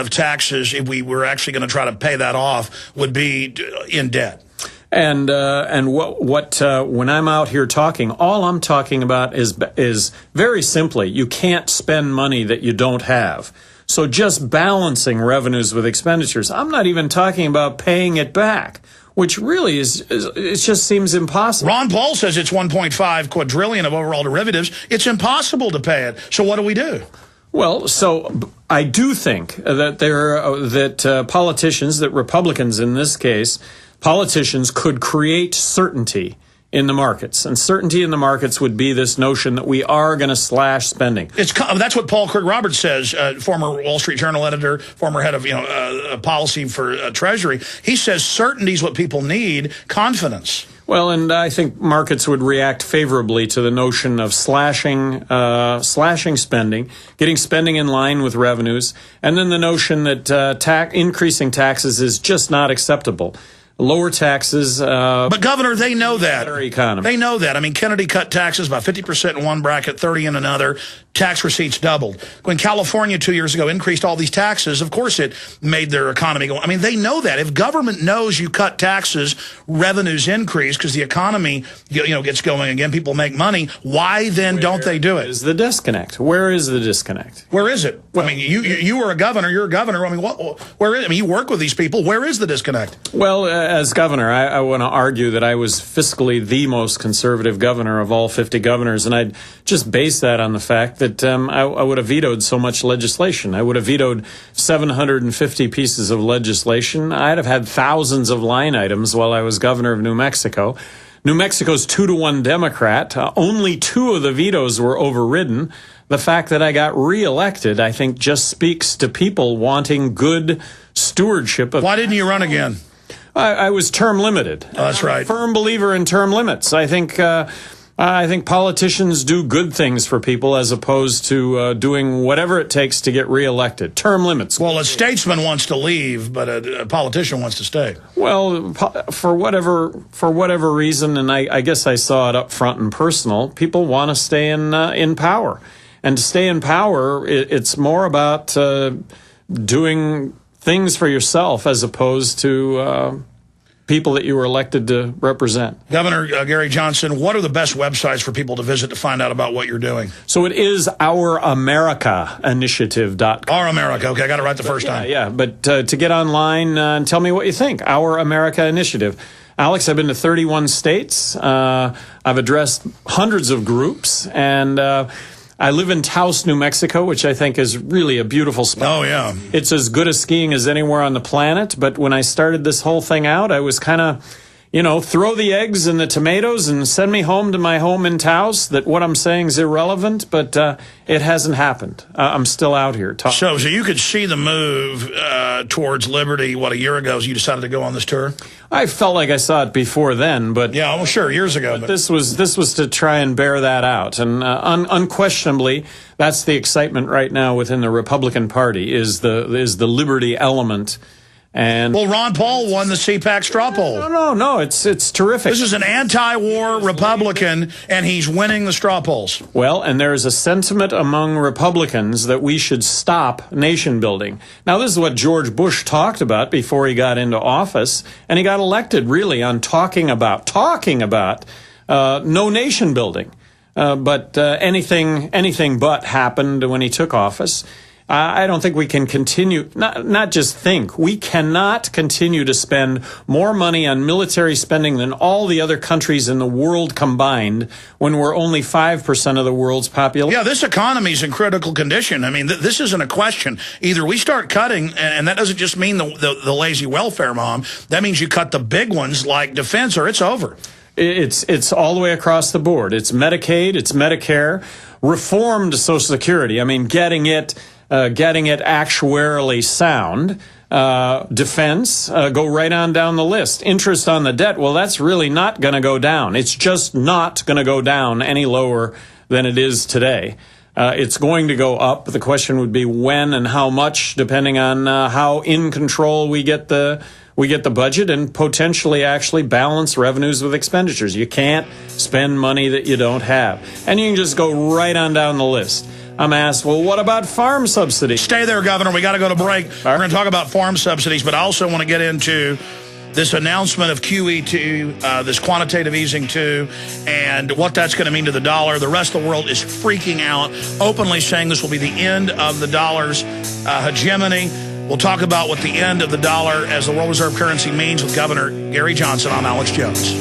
of taxes, if we were actually going to try to pay that off, would be in debt. And when I'm out here talking, all I'm talking about is very simply, you can't spend money that you don't have. So just balancing revenues with expenditures. I'm not even talking about paying it back, which really it just seems impossible. Ron Paul says it's 1.5 quadrillion of overall derivatives. It's impossible to pay it. So what do we do? Well, so I do think that politicians, that Republicans in this case, politicians could create certainty in the markets. And certainty in the markets would be this notion that we are going to slash spending. That's what Paul Krug-Roberts says, former Wall Street Journal editor, former head of policy for Treasury. He says certainty is what people need, confidence. Well, and I think markets would react favorably to the notion of slashing spending, getting spending in line with revenues, and then the notion that increasing taxes is just not acceptable. Lower taxes. But, Governor, they know that. Economy. They know that. I mean, Kennedy cut taxes by 50% in one bracket, 30 in another. Tax receipts doubled. When California 2 years ago increased all these taxes, of course it made their economy go. I mean, they know that. If government knows you cut taxes, revenues increase because the economy, gets going again, people make money, why then don't they do it? Where is the disconnect? Where is the disconnect? Where is it? Well, I mean, you were a governor. You're a governor. I mean, where is it? I mean, you work with these people. Where is the disconnect? Well, as governor, I want to argue that I was fiscally the most conservative governor of all 50 governors, and I'd just base that on the fact that I would have vetoed so much legislation. I would have vetoed 750 pieces of legislation. I'd have had thousands of line items while I was governor of New Mexico. New Mexico's 2-to-1 Democrat. Only 2 of the vetoes were overridden. The fact that I got reelected, I think, just speaks to people wanting good stewardship. Why didn't you run again? I was term limited. Oh, that's right. I'm a firm believer in term limits. I think politicians do good things for people as opposed to doing whatever it takes to get reelected. Term limits. Well, a statesman wants to leave, but a politician wants to stay. Well, for whatever reason, and I guess I saw it up front and personal, people want to stay in power. And to stay in power, it's more about doing things for yourself as opposed to people that you were elected to represent. Governor Gary Johnson, what are the best websites for people to visit to find out about what you're doing? So it is ouramericainitiative.com. Our America. Okay, I got it right the first time. Yeah, but to get online and tell me what you think. Our America Initiative. Alex, I've been to 31 states. I've addressed hundreds of groups, and I live in Taos, New Mexico, which I think is really a beautiful spot. Oh, yeah. It's as good as skiing as anywhere on the planet. But when I started this whole thing out, I was kind of, throw the eggs and the tomatoes and send me home to my home in Taos, that what I'm saying is irrelevant. But it hasn't happened. I'm still out here talking. So you could see the move towards liberty, a year ago, as you decided to go on this tour? I felt like I saw it before then, but yeah, well, sure, years ago. But this was to try and bear that out, and unquestionably, that's the excitement right now within the Republican Party is the liberty element. And well, Ron Paul won the CPAC straw poll. No, it's terrific. This is an anti-war Republican, and he's winning the straw polls. Well, and there's a sentiment among Republicans that we should stop nation building. Now, this is what George Bush talked about before he got into office, and he got elected really on talking about no nation building. But anything but happened when he took office. I don't think we can continue, not just think, we cannot continue to spend more money on military spending than all the other countries in the world combined when we're only 5% of the world's population. Yeah, this economy's in critical condition. I mean, this isn't a question. Either we start cutting, and that doesn't just mean the lazy welfare mom. That means you cut the big ones like defense, or it's over. It's all the way across the board. It's Medicaid, it's Medicare, reformed Social Security. I mean, getting it actuarially sound, defense, go right on down the list. Interest on the debt, well, that's really not going to go down. It's just not going to go down any lower than it is today. It's going to go up. The question would be when and how much, depending on how in control we get the budget and potentially actually balance revenues with expenditures. You can't spend money that you don't have. And you can just go right on down the list. I'm asked, well, what about farm subsidies? Stay there, Governor. We got to go to break. We're going to talk about farm subsidies, but I also want to get into this announcement of QE2, this quantitative easing 2, and what that's going to mean to the dollar. The rest of the world is freaking out, openly saying this will be the end of the dollar's hegemony. We'll talk about what the end of the dollar as the world reserve currency means with Governor Gary Johnson. I'm Alex Jones.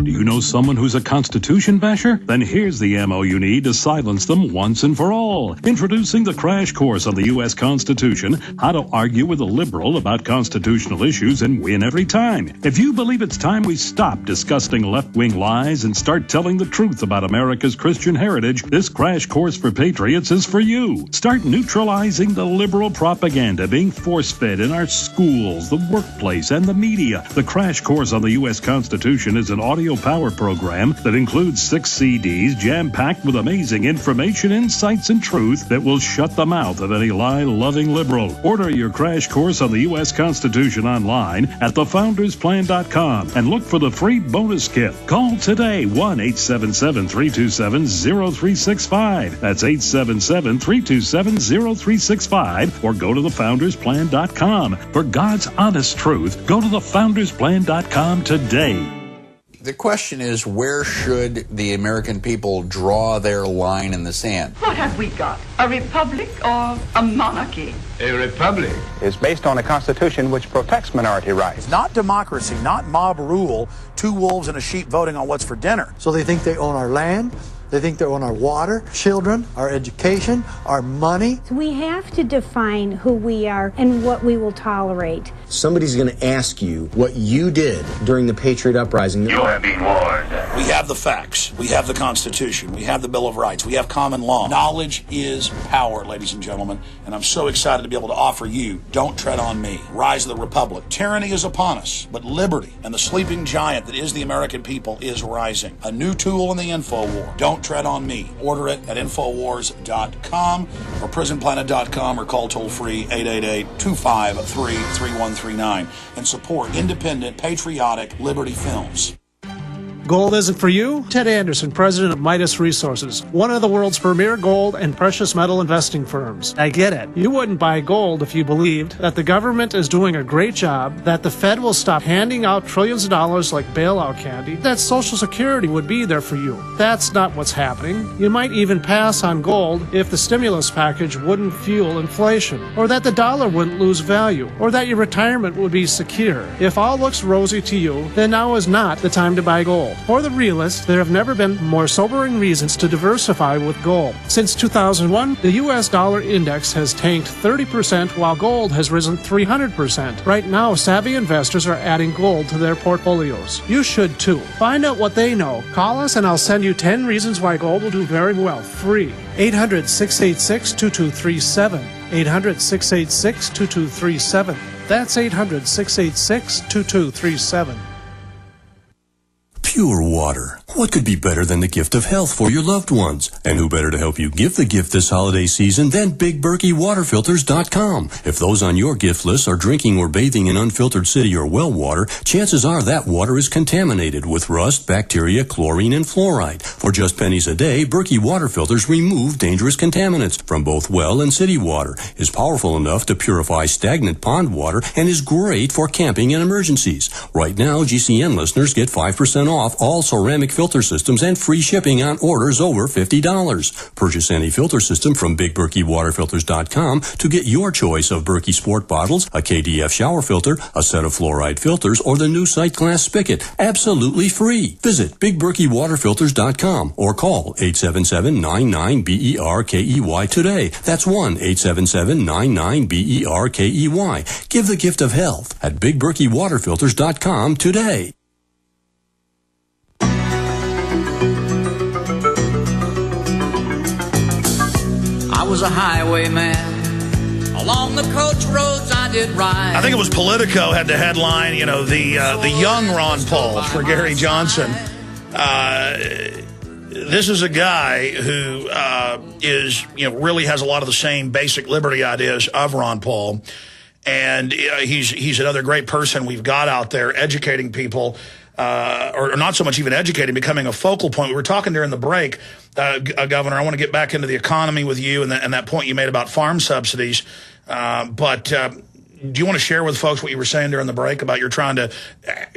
Do you know someone who's a Constitution basher? Then here's the ammo you need to silence them once and for all. Introducing the crash course on the U.S. Constitution, how to argue with a liberal about constitutional issues and win every time. If you believe it's time we stop disgusting left-wing lies and start telling the truth about America's Christian heritage, this crash course for patriots is for you. Start neutralizing the liberal propaganda being force-fed in our schools, the workplace, and the media. The crash course on the U.S. Constitution is an audio power program that includes 6 CDs jam-packed with amazing information, insights, and truth that will shut the mouth of any lie-loving liberal. Order your crash course on the U.S. Constitution online at thefoundersplan.com and look for the free bonus kit. Call today, 1-877-327-0365. That's 877-327-0365, or go to thefoundersplan.com. For God's honest truth, go to thefoundersplan.com today. The question is, where should the American people draw their line in the sand? What have we got? A republic or a monarchy? A republic is based on a constitution which protects minority rights. Not democracy, not mob rule, 2 wolves and a sheep voting on what's for dinner. So they think they own our land, they think they own our water, children, our education, our money. We have to define who we are and what we will tolerate. Somebody's going to ask you what you did during the Patriot Uprising. You have been warned. We have the facts. We have the Constitution. We have the Bill of Rights. We have common law. Knowledge is power, ladies and gentlemen, and I'm so excited to be able to offer you Don't Tread on Me, Rise of the Republic. Tyranny is upon us, but liberty and the sleeping giant that is the American people is rising. A new tool in the info war. Don't Tread on Me. Order it at Infowars.com or PrisonPlanet.com or call toll-free 888-253-3139 and support independent, patriotic Liberty films. Gold isn't for you? Ted Anderson, president of Midas Resources, one of the world's premier gold and precious metal investing firms. I get it. You wouldn't buy gold if you believed that the government is doing a great job, that the Fed will stop handing out trillions of dollars like bailout candy, that Social Security would be there for you. That's not what's happening. You might even pass on gold if the stimulus package wouldn't fuel inflation, or that the dollar wouldn't lose value, or that your retirement would be secure. If all looks rosy to you, then now is not the time to buy gold. For the realist, there have never been more sobering reasons to diversify with gold. Since 2001, the U.S. dollar index has tanked 30% while gold has risen 300%. Right now, savvy investors are adding gold to their portfolios. You should too. Find out what they know. Call us and I'll send you 10 reasons why gold will do very well, free. 800-686-2237. 800-686-2237. That's 800-686-2237. Pure water. What could be better than the gift of health for your loved ones? And who better to help you give the gift this holiday season than BigBerkeyWaterFilters.com? If those on your gift list are drinking or bathing in unfiltered city or well water, chances are that water is contaminated with rust, bacteria, chlorine, and fluoride. For just pennies a day, Berkey Water Filters remove dangerous contaminants from both well and city water, is powerful enough to purify stagnant pond water, and is great for camping and emergencies. Right now, GCN listeners get 5% off all ceramic filter systems and free shipping on orders over $50. Purchase any filter system from BigBerkeyWaterFilters.com to get your choice of Berkey Sport bottles, a KDF shower filter, a set of fluoride filters, or the new sight glass spigot, absolutely free. Visit BigBerkeyWaterFilters.com or call 877-99-BERKEY today. That's 1-877-99-BERKEY. Give the gift of health at BigBerkeyWaterFilters.com today. I was a highwayman. Along the coach roads I did ride. I think it was Politico had the headline, you know, the young Ron Paul for Gary Johnson. This is a guy who is, you know, really has a lot of the same basic liberty ideas of Ron Paul. And he's another great person we've got out there educating people or not so much even educating, becoming a focal point. We were talking during the break, Governor, I want to get back into the economy with you and that point you made about farm subsidies. But do you want to share with folks what you were saying during the break about you're trying to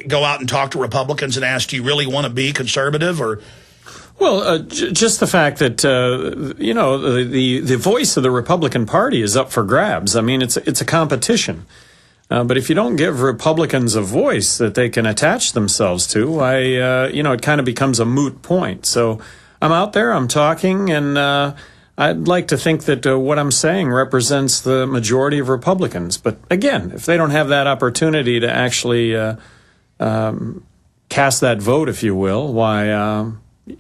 go out and talk to Republicans and ask, do you really want to be conservative or... Well, just the fact that, the voice of the Republican Party is up for grabs. I mean, it's a competition. But if you don't give Republicans a voice that they can attach themselves to, it kind of becomes a moot point. So I'm out there, I'm talking, and I'd like to think that what I'm saying represents the majority of Republicans. But again, if they don't have that opportunity to actually cast that vote, if you will, why...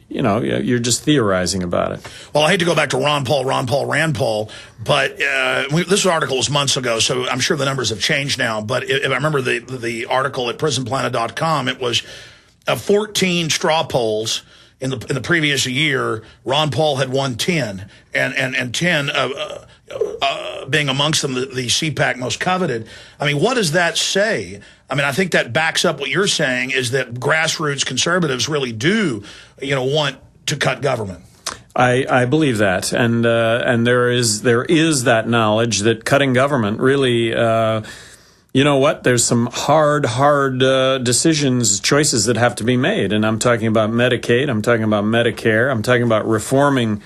you're just theorizing about it. Well, I hate to go back to Rand Paul, but this article was months ago, so I'm sure the numbers have changed now. But if I remember the article at prisonplanet.com, it was 14 straw polls in the previous year. Ron Paul had won 10, and 10 being amongst them the CPAC most coveted. I mean, what does that say? I mean, I think that backs up what you're saying is that grassroots conservatives really do, want to cut government. I believe that, and there is that knowledge that cutting government really, there's some hard choices that have to be made, and I'm talking about Medicaid, I'm talking about Medicare, I'm talking about reforming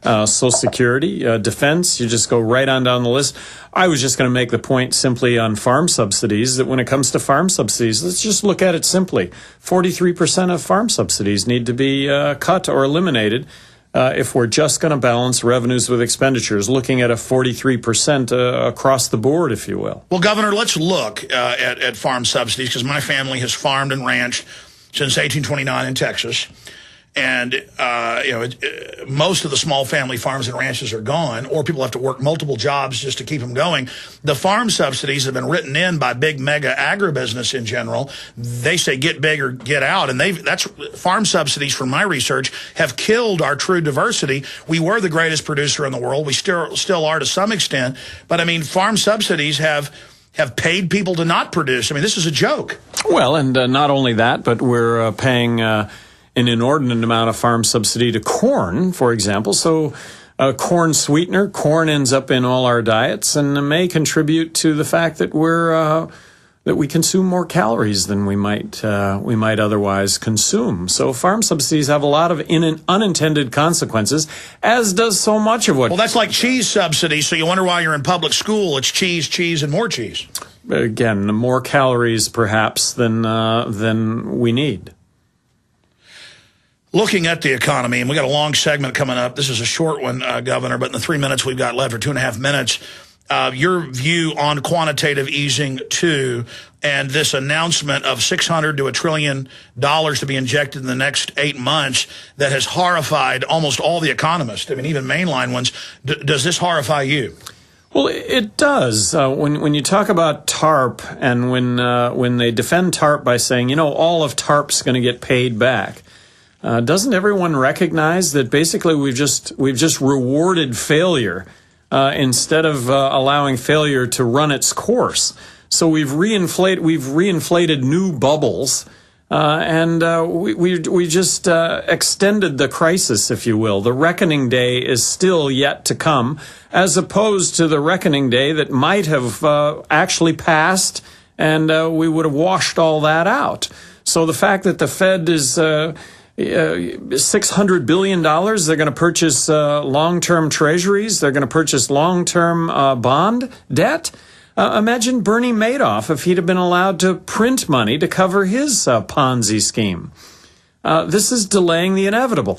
Social Security, defense. You just go right on down the list. I was just going to make the point simply on farm subsidies that when it comes to farm subsidies, let's just look at it simply. 43% of farm subsidies need to be cut or eliminated if we're just going to balance revenues with expenditures, looking at a 43% across the board, if you will. Well, Governor, let's look at farm subsidies, because my family has farmed and ranched since 1829 in Texas. And, most of the small family farms and ranches are gone, or people have to work multiple jobs just to keep them going. The farm subsidies have been written in by big mega agribusiness in general. They say get big or get out. And that's farm subsidies, from my research, have killed our true diversity. We were the greatest producer in the world. We still are to some extent. But, I mean, farm subsidies have paid people to not produce. I mean, this is a joke. Well, and not only that, but we're paying... an inordinate amount of farm subsidy to corn, for example. So corn sweetener, corn ends up in all our diets and may contribute to the fact that we consume more calories than we might otherwise consume. So farm subsidies have a lot of unintended consequences, as does so much of what... Well, that's like cheese subsidies, so you wonder why you're in public school. It's cheese, and more cheese. Again, more calories perhaps than we need. Looking at the economy, and we got a long segment coming up. This is a short one, Governor, but in the 3 minutes we've got left, or 2.5 minutes, your view on quantitative easing 2 and this announcement of $600 to $1 trillion to be injected in the next 8 months that has horrified almost all the economists, I mean, even mainline ones. Does this horrify you? Well, it does. When you talk about TARP, and when they defend TARP by saying, all of TARP's going to get paid back, doesn't everyone recognize that basically we've just rewarded failure instead of allowing failure to run its course? So we've reinflated new bubbles, and we just extended the crisis, if you will. The reckoning day is still yet to come, as opposed to the reckoning day that might have actually passed, and we would have washed all that out. So the fact that the Fed is $600 billion. They're going to purchase long-term treasuries. They're going to purchase long-term bond debt. Imagine Bernie Madoff if he'd have been allowed to print money to cover his Ponzi scheme. This is delaying the inevitable.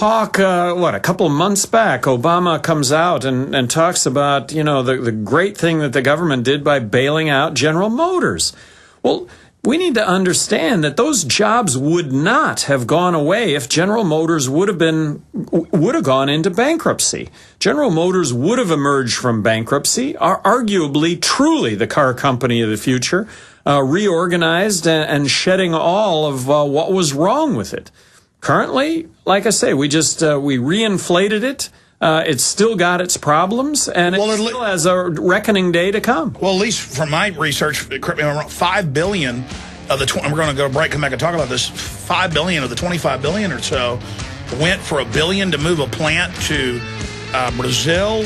A couple of months back, Obama comes out and talks about, the great thing that the government did by bailing out General Motors. Well, we need to understand that those jobs would not have gone away if General Motors would have gone into bankruptcy. General Motors would have emerged from bankruptcy, arguably truly the car company of the future, reorganized and shedding all of what was wrong with it. Currently, like I say, we reinflated it. It's still got its problems, and it still has a reckoning day to come. Well, at least from my research, $5 billion of the, we're going to go to break, come back and talk about this, $5 billion of the $25 billion or so went for $1 billion to move a plant to Brazil,